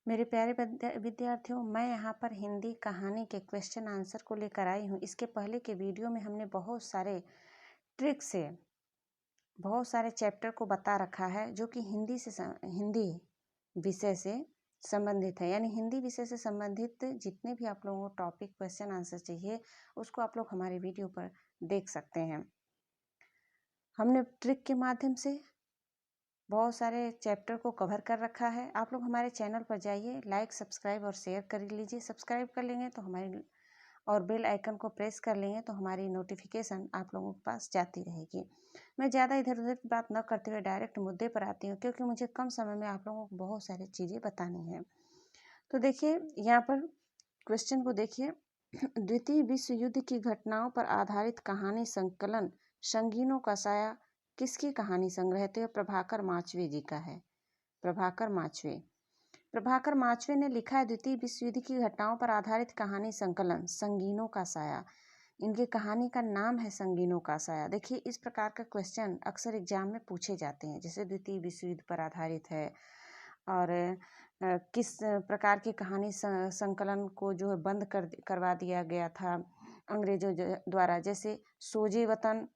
मेरे प्यारे विद्यार्थियों, मैं यहाँ पर हिंदी कहानी के क्वेश्चन आंसर को लेकर आई हूँ। इसके पहले के वीडियो में हमने बहुत सारे ट्रिक से बहुत सारे चैप्टर को बता रखा है जो कि हिंदी विषय से संबंधित है। यानी हिंदी विषय से संबंधित जितने भी आप लोगों को टॉपिक क्वेश्चन आंसर चाहिए उसको आप लोग हमारे वीडियो पर देख सकते हैं। हमने ट्रिक के माध्यम से बहुत सारे चैप्टर को कवर कर रखा है। आप लोग हमारे चैनल पर जाइए, लाइक सब्सक्राइब और शेयर कर लीजिए। सब्सक्राइब कर लेंगे तो हमारी और बेल आइकन को प्रेस कर लेंगे तो हमारी नोटिफिकेशन आप लोगों के पास जाती रहेगी। मैं ज़्यादा इधर उधर की बात न करते हुए डायरेक्ट मुद्दे पर आती हूँ, क्योंकि मुझे कम समय में आप लोगों को बहुत सारी चीज़ें बतानी है। तो देखिए यहाँ पर क्वेश्चन को देखिए। द्वितीय विश्व युद्ध की घटनाओं पर आधारित कहानी संकलन संगीनों का साया किसकी कहानी संग्रह है? तो यह प्रभाकर माचवे जी का है। प्रभाकर माचवे ने लिखा है द्वितीय विश्व युद्ध की घटनाओं पर आधारित कहानी संकलन संगीनों का साया। इनकी कहानी का नाम है संगीनों का साया। देखिए इस प्रकार का क्वेश्चन अक्सर एग्जाम में पूछे जाते हैं, जैसे द्वितीय विश्व युद्ध पर आधारित है और किस प्रकार की कहानी संकलन को जो है बंद करवा दिया गया था अंग्रेजों द्वारा। जैसे सोजे वतन,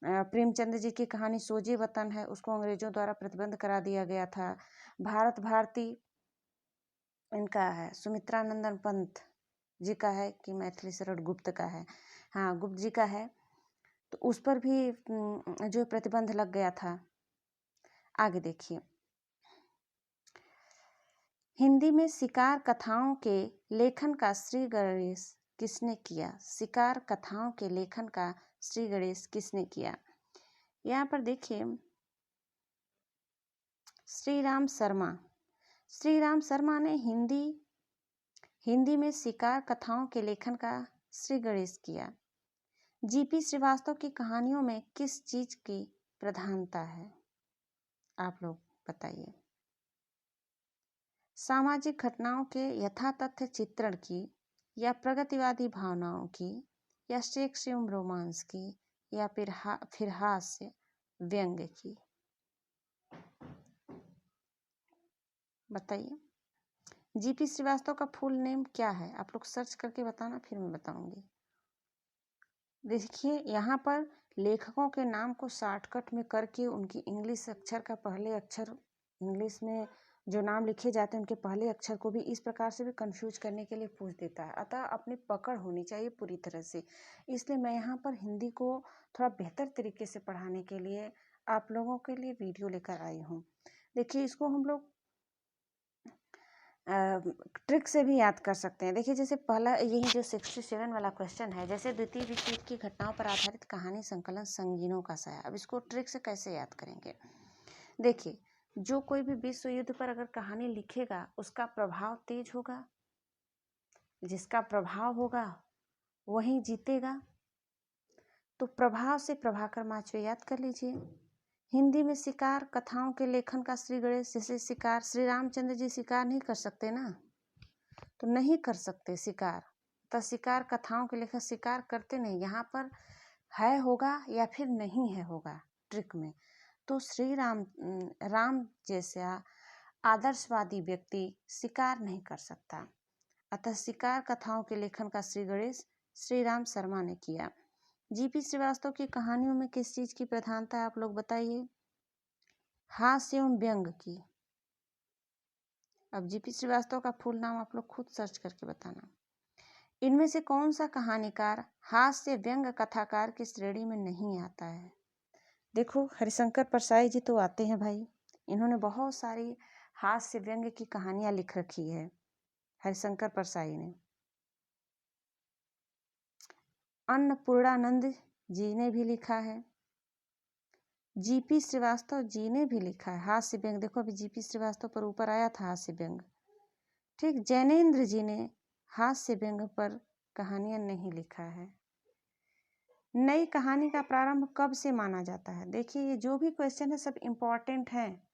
प्रेमचंद जी की कहानी सोजे वतन है, उसको अंग्रेजों द्वारा प्रतिबंध करा दिया गया था। भारत भारती इनका है, सुमित्रानंदन पंत जी का है कि मैथिली शरण गुप्त का है, हाँ गुप्त जी का है, तो उस पर भी जो प्रतिबंध लग गया था। आगे देखिए, हिंदी में शिकार कथाओं के लेखन का श्री गणेश किसने किया? शिकार कथाओं के लेखन का श्री गणेश किसने किया? यहाँ पर देखिए श्री राम शर्मा ने हिंदी में शिकार कथाओं के लेखन का श्री गणेश किया। जीपी श्रीवास्तव की कहानियों में किस चीज की प्रधानता है? आप लोग बताइए। सामाजिक घटनाओं के यथातथ्य चित्रण की, या प्रगतिवादी भावनाओं की, या सेक्स एवं रोमांस की, या फिर हास्य व्यंग्य की? बताइए। जीपी श्रीवास्तव का फुल नेम क्या है? आप लोग सर्च करके बताना, फिर मैं बताऊंगी। देखिए यहाँ पर लेखकों के नाम को शॉर्टकट में करके उनकी इंग्लिश अक्षर का पहले अक्षर, इंग्लिश में जो नाम लिखे जाते हैं उनके पहले अक्षर को भी इस प्रकार से भी कंफ्यूज करने के लिए पूछ देता है। अतः अपनी पकड़ होनी चाहिए पूरी तरह से। इसलिए मैं यहाँ पर हिंदी को थोड़ा बेहतर तरीके से पढ़ाने के लिए आप लोगों के लिए वीडियो लेकर आई हूँ। देखिए इसको हम लोग ट्रिक से भी याद कर सकते हैं। देखिए जैसे पहला यही जो 67 वाला क्वेश्चन है, जैसे द्वितीय विश्व युद्ध की घटनाओं पर आधारित कहानी संकलन संगीनों का साया। अब इसको ट्रिक से कैसे याद करेंगे? देखिए जो कोई भी विश्व युद्ध पर अगर कहानी लिखेगा उसका प्रभाव तेज होगा, जिसका प्रभाव होगा वही जीतेगा। तो प्रभाव से प्रभाकर माचवे याद कर लीजिए। हिंदी में शिकार कथाओं के लेखन का श्री गणेश, जैसे शिकार श्री रामचंद्र जी शिकार नहीं कर सकते ना, तो नहीं कर सकते शिकार, तो शिकार कथाओं के लेखक शिकार करते नहीं। यहाँ पर है होगा या फिर नहीं है होगा ट्रिक में। तो श्री राम जैसा आदर्शवादी व्यक्ति शिकार नहीं कर सकता, अतः शिकार कथाओं के लेखन का श्री गणेश श्री राम शर्मा ने किया। जीपी श्रीवास्तव की कहानियों में किस चीज की प्रधानता है? आप लोग बताइए। हास्य एवं व्यंग की। अब जीपी श्रीवास्तव का फुल नाम आप लोग खुद सर्च करके बताना। इनमें से कौन सा कहानीकार हास्य व्यंग कथाकार की श्रेणी में नहीं आता है? देखो हरिशंकर परसाई जी तो आते हैं भाई, इन्होंने बहुत सारी हास्य व्यंग की कहानियां लिख रखी है हरिशंकर परसाई ने। अन्नपूर्णानंद जी ने भी लिखा है, जीपी श्रीवास्तव जी ने भी लिखा है हास्य व्यंग। देखो अभी जीपी श्रीवास्तव पर ऊपर आया था हास्य व्यंग, ठीक। जैनेन्द्र जी ने हास्य व्यंग पर कहानियां नहीं लिखा है। नई कहानी का प्रारंभ कब से माना जाता है? देखिए ये जो भी क्वेश्चन है सब इम्पोर्टेंट हैं,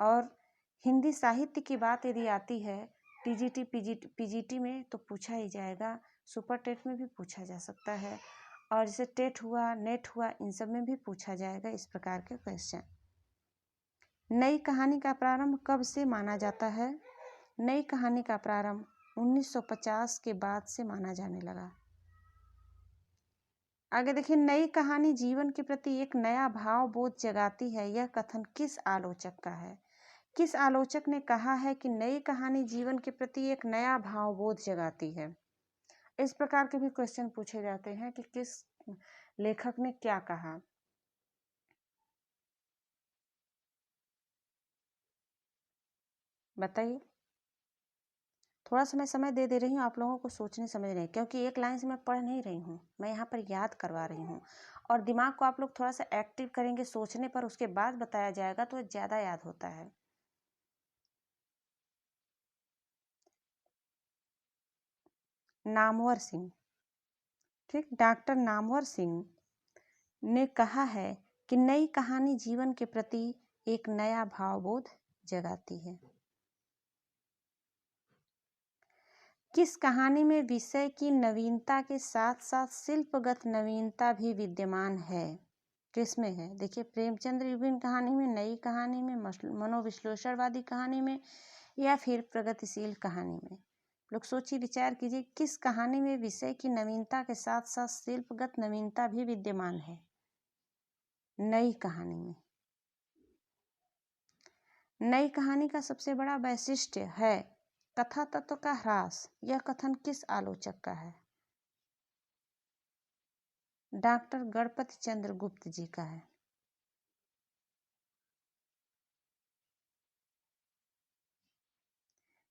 और हिंदी साहित्य की बात यदि आती है टीजीटी पीजीटी में तो पूछा ही जाएगा, सुपर टेट में भी पूछा जा सकता है, और जैसे टेट हुआ नेट हुआ इन सब में भी पूछा जाएगा इस प्रकार के क्वेश्चन। नई कहानी का प्रारंभ कब से माना जाता है? नई कहानी का प्रारंभ 1950 के बाद से माना जाने लगा। आगे देखिए, नई कहानी जीवन के प्रति एक नया भाव बोध जगाती है, यह कथन किस आलोचक का है? किस आलोचक ने कहा है कि नई कहानी जीवन के प्रति एक नया भाव बोध जगाती है? इस प्रकार के भी क्वेश्चन पूछे जाते हैं कि किस लेखक ने क्या कहा। बताइए। थोड़ा सा मैं समय दे रही हूँ आप लोगों को सोचने समझने, क्योंकि एक लाइन से मैं पढ़ नहीं रही हूँ, मैं यहाँ पर याद करवा रही हूँ। और दिमाग को आप लोग थोड़ा सा एक्टिव करेंगे सोचने पर, उसके बाद बताया जाएगा तो ज़्यादा याद होता है। नामवर सिंह, ठीक, डॉक्टर नामवर सिंह ने कहा है कि नई कहानी जीवन के प्रति एक नया भावबोध जगाती है। किस कहानी में विषय की नवीनता के साथ साथ शिल्पगत नवीनता भी विद्यमान है? किसमें है? देखिए, प्रेमचंद विभिन्न कहानी में, नई कहानी में, मनोविश्लेषणवादी कहानी में, या फिर प्रगतिशील कहानी में? लोग सोचिए, विचार कीजिए, किस कहानी में विषय की नवीनता के साथ साथ शिल्पगत नवीनता भी विद्यमान है? नई कहानी में। नई कहानी का सबसे बड़ा वैशिष्ट्य है कथा तत्व का ह्रास। यह कथन किस आलोचक का है? डॉक्टर गणपति चंद्र गुप्त जी का है।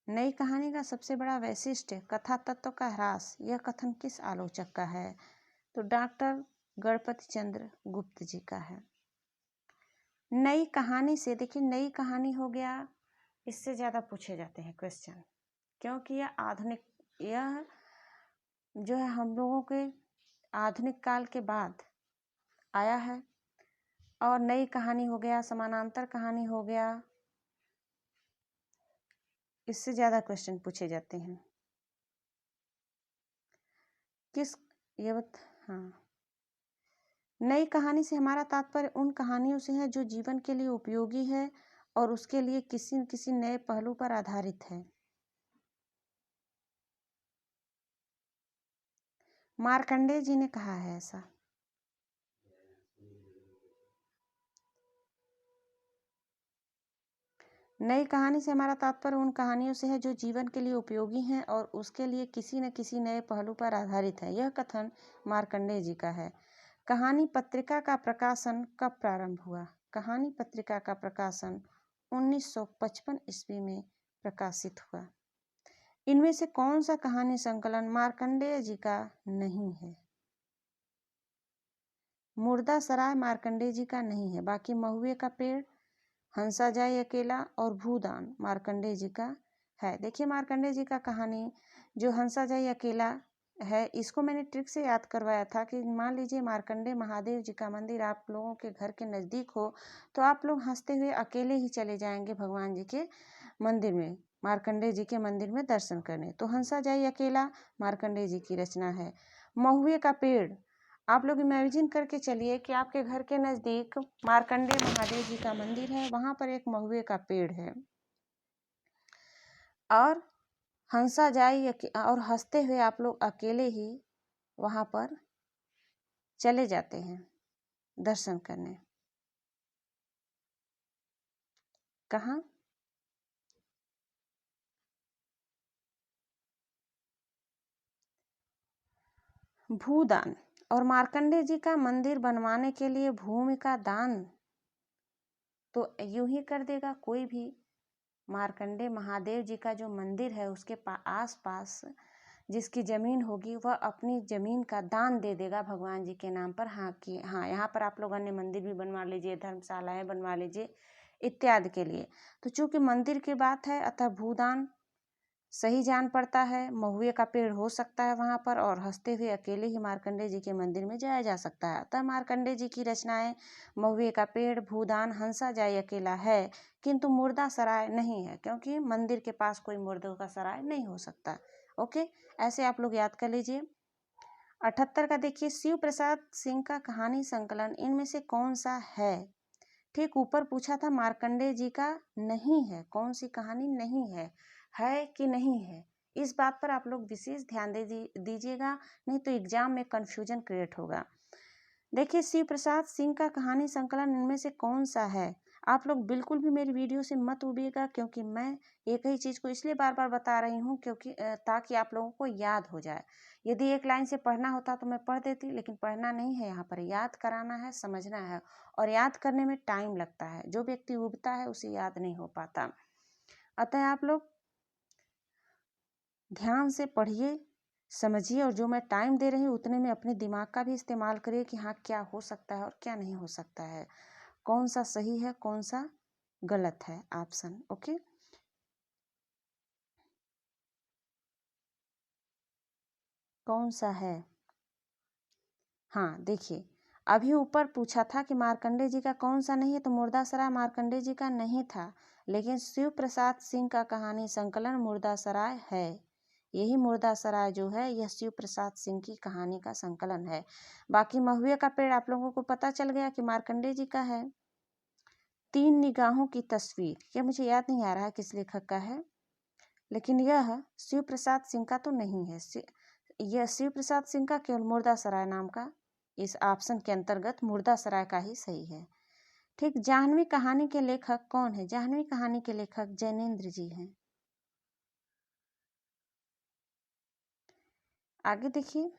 नई कहानी का सबसे बड़ा वैशिष्ट्य कथा तत्व का ह्रास। यह कथन किस आलोचक का है? तो डॉक्टर गणपति चंद्र गुप्त जी का है। नई कहानी से, देखिए, नई कहानी हो गया, इससे ज़्यादा पूछे जाते हैं क्वेश्चन, क्योंकि यह जो है हम लोगों के आधुनिक काल के बाद आया है। और नई कहानी हो गया, समानांतर कहानी हो गया, इससे ज़्यादा क्वेश्चन पूछे जाते हैं। हाँ, नई कहानी से हमारा तात्पर्य उन कहानियों से है जो जीवन के लिए उपयोगी है और उसके लिए किसी न किसी नए पहलू पर आधारित है। मार्कंडेय जी ने कहा है ऐसा। नई कहानी से हमारा तात्पर्य उन कहानियों से है जो जीवन के लिए उपयोगी हैं और उसके लिए किसी न किसी नए पहलू पर आधारित है। यह कथन मार्कंडेय जी का है। कहानी पत्रिका का प्रकाशन कब प्रारंभ हुआ? कहानी पत्रिका का प्रकाशन 1955 ईस्वी में प्रकाशित हुआ। इनमें से कौन सा कहानी संकलन मार्कंडेय जी का नहीं है? मुर्दा सराय मार्कंडेय जी का नहीं है। बाकी महुए का पेड़, हंसा जाए अकेला और भूदान मार्कंडेय जी का है। देखिए, मार्कंडेय जी का कहानी जो हंसा जाए अकेला है, इसको मैंने ट्रिक से याद करवाया था कि मान लीजिए मार्कंडेय महादेव जी का मंदिर आप लोगों के घर के नज़दीक हो, तो आप लोग हंसते हुए अकेले ही चले जाएंगे भगवान जी के मंदिर में, मार्कंडेय जी के मंदिर में दर्शन करने। तो हंसा जाए अकेला मार्कंडेय जी की रचना है। महुए का पेड़, आप लोग इमेजिन करके चलिए कि आपके घर के नज़दीक मार्कंडेय महादेव जी का मंदिर है, वहाँ पर एक महुए का पेड़ है और हंसा जाए और हंसते हुए आप लोग अकेले ही वहाँ पर चले जाते हैं दर्शन करने। कहाँ? भूदान। और मार्कंडेय जी का मंदिर बनवाने के लिए भूमि का दान तो यूं ही कर देगा कोई भी। मार्कंडेय महादेव जी का जो मंदिर है उसके आस पास जिसकी ज़मीन होगी वह अपनी ज़मीन का दान दे देगा भगवान जी के नाम पर। हाँ कि हाँ, यहाँ पर आप लोग अन्य मंदिर भी बनवा लीजिए, धर्मशालाएँ बनवा लीजिए इत्यादि के लिए। तो चूँकि मंदिर की बात है अतः भूदान सही जान पड़ता है। महुए का पेड़ हो सकता है वहाँ पर और हंसते हुए अकेले ही मार्कंडेय जी के मंदिर में जाया जा सकता है। अतः मार्कंडेय जी की रचनाएं महुए का पेड़, भूदान, हंसा जाए अकेला है, किंतु मुर्दा सराय नहीं है, क्योंकि मंदिर के पास कोई मुर्दों का सराय नहीं हो सकता। ओके, ऐसे आप लोग याद कर लीजिए। 78 का देखिए, शिव प्रसाद सिंह का कहानी संकलन इनमें से कौन सा है? ठीक ऊपर पूछा था मार्कंडेय जी का नहीं है, कौन सी कहानी नहीं है कि नहीं है, इस बात पर आप लोग विशेष ध्यान दीजिएगा, नहीं तो एग्जाम में कंफ्यूजन क्रिएट होगा। देखिए शिव प्रसाद सिंह का कहानी संकलन इनमें से कौन सा है। आप लोग बिल्कुल भी मेरी वीडियो से मत उबिएगा, क्योंकि मैं एक ही चीज़ को इसलिए बार बार बता रही हूँ क्योंकि ताकि आप लोगों को याद हो जाए। यदि एक लाइन से पढ़ना होता तो मैं पढ़ देती, लेकिन पढ़ना नहीं है, यहाँ पर याद कराना है, समझना है, और याद करने में टाइम लगता है। जो व्यक्ति उबता है उसे याद नहीं हो पाता। अतः आप लोग ध्यान से पढ़िए, समझिए, और जो मैं टाइम दे रही हूँ उतने में अपने दिमाग का भी इस्तेमाल करिए कि हाँ क्या हो सकता है और क्या नहीं हो सकता है, कौन सा सही है कौन सा गलत है ऑप्शन। ओके, कौन सा है। हाँ देखिए, अभी ऊपर पूछा था कि मार्कंडेय जी का कौन सा नहीं है, तो मुर्दासराय मार्कंडेय जी का नहीं था, लेकिन शिव प्रसाद सिंह का कहानी संकलन मुर्दासराय है। यही मुर्दासराय जो है यह शिव प्रसाद सिंह की कहानी का संकलन है। बाकी महुए का पेड़ आप लोगों को पता चल गया कि मार्कंडेय जी का है। तीन निगाहों की तस्वीर, यह मुझे याद नहीं आ रहा है किस लेखक का है, लेकिन यह शिव प्रसाद सिंह का तो नहीं है। यह शिव प्रसाद सिंह का केवल मुर्दासराय नाम का, इस ऑप्शन के अंतर्गत मुर्दासराय का ही सही है। ठीक, जाह्नवी कहानी के लेखक कौन है। जाह्नवी कहानी के लेखक जैनेन्द्र जी हैं। आगे देखिए,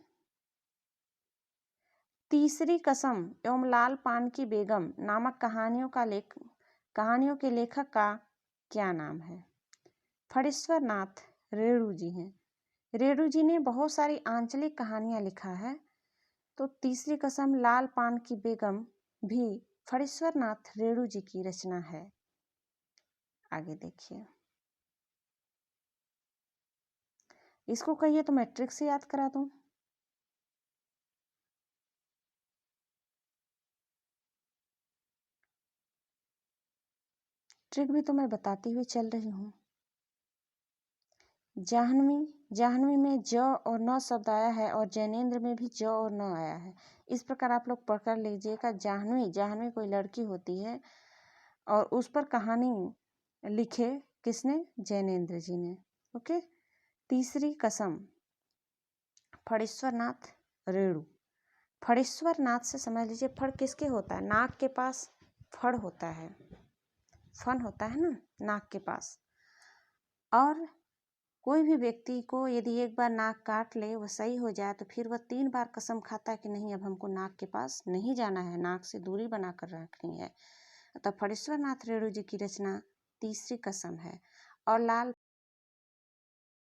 तीसरी कसम एवं लाल पान की बेगम नामक कहानियों के लेखक का क्या नाम है। फणीश्वर नाथ रेणु जी हैं। रेणु जी ने बहुत सारी आंचलिक कहानियां लिखा है, तो तीसरी कसम लाल पान की बेगम भी फणीश्वर नाथ रेणु जी की रचना है। आगे देखिए, इसको कहिए तो मैं ट्रिक से याद करा दूं। ट्रिक भी तो मैं बताती हुई चल रही हूँ। जाह्नवी में ज और न शब्द आया है, और जैनेन्द्र में भी ज और न आया है। इस प्रकार आप लोग पढ़कर लीजिएगा। जाह्नवी कोई लड़की होती है, और उस पर कहानी लिखे किसने, जैनेन्द्र जी ने। ओके, तीसरी कसम फणीश्वर नाथ रेणु। फणीश्वर नाथ से समझ लीजिए, फण किसके होता है, नाक के पास फण होता है, फन होता है ना नाक के पास। और कोई भी व्यक्ति को यदि एक बार नाक काट ले, वह सही हो जाए, तो फिर वह 3 बार कसम खाता है कि नहीं अब हमको नाक के पास नहीं जाना है, नाक से दूरी बनाकर रखनी है। अतः फणीश्वर नाथ रेणु जी की रचना तीसरी कसम है। और लाल